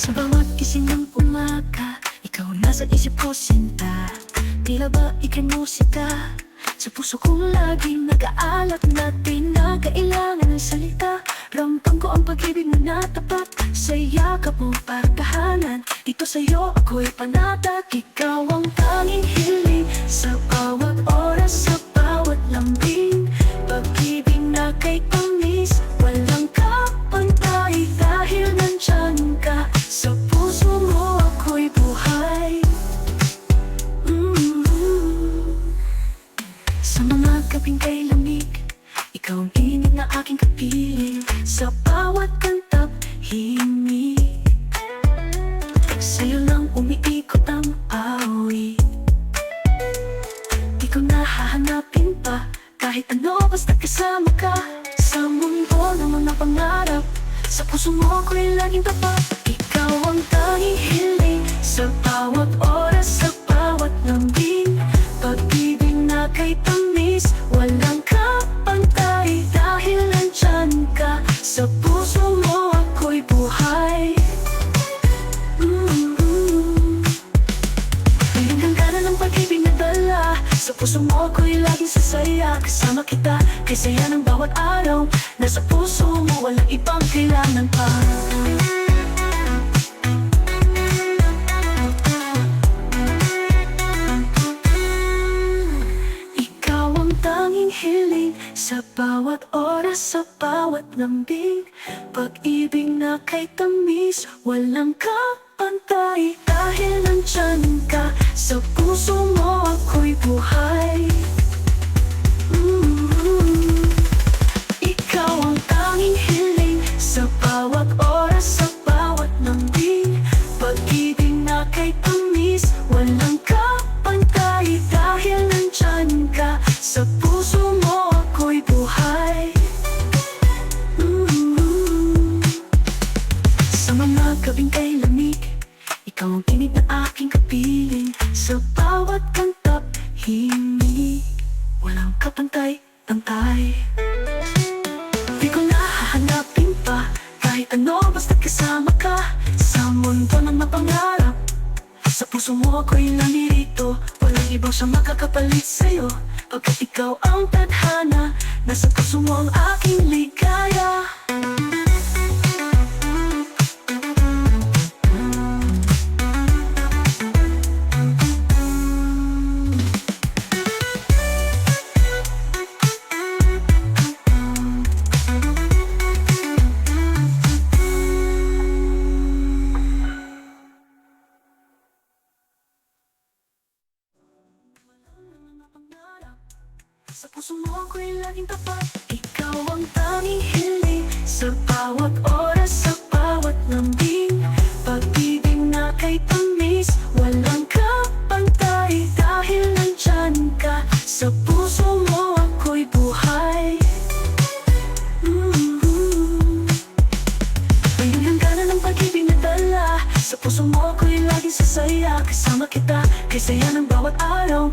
Sa bawat gising ng umaga, ikaw nasa isip ko, sinta. Tila ba ika'y musika sa puso kong laging nag-aalap na di na kailangan ng salita. Ramdam ko ang pag-ibig mo na tapat sa yakap mo parang tahanan. Dito sa'yo ako'y panatag, ikaw ang tanging hiling sa bawat oras, sa bawat lambing. Pag-ibig na kay tamis, walang kapantay dahil nandyan ka. Sa puso mo ako'y buhay. Sa mga gabing kay lamig, ikaw ang init na aking kapiling. Sa bawat kantap, himig, sa'yo lang umiikot ang awit. Di ko na hahanapin pa kahit ano, basta kasama ka. Sa mundo ng mga pangarap, sa puso mo ako'y laging tapat. Ikaw ang tanging hiling sa bawat oras, sa bawat lambing. Pag-ibig na kay tamis, walang kapantay dahil nandyan ka. Sa puso mo ako'y buhay. May hangganan ng pag-ibig na dala. Sa puso mo ako'y laging sasaya. Kasama kita kay saya ng bawat araw. Nasa puso mo walang ibang kailangan pa. Ikaw ang tanging hiling sa bawat oras, sa bawat lambing. Pag-ibig na kay tamis, walang kapantay dahil nandyan ka. Sa puso mo ako'y buhay. Ikaw ang tanging hiling sa bawat oras, sa bawat lambing. Pag-ibig na kay tamis, walang kapantay dahil nandyan ka. Sa puso mo ako'y buhay. Sa mga gabing kay lamig, ikaw ang tinig na aking kapiling. Sa bawat kantap, himig, walang kapantay-tantay. Di ko na hahanapin pa kahit ano, basta kasama ka. Sa mundo ng mapangarap, sa puso mo ako'y nanirito. Walang ibang siyang makakapalit sa'yo, pagkat ikaw ang tadhana. Nasa puso mo ang aking ligaya. Sa puso mo ako'y laging tapat. Ikaw ang tanging hiling sa bawat oras, sa bawat lambing. Pag-ibig na kay tamis, walang kapantay dahil nandyan ka. Sa puso mo ako'y buhay. May hangganan ng pag-ibig na dala. Sa puso mo ako'y laging sasaya. Kasama kita kay saya ng bawat araw.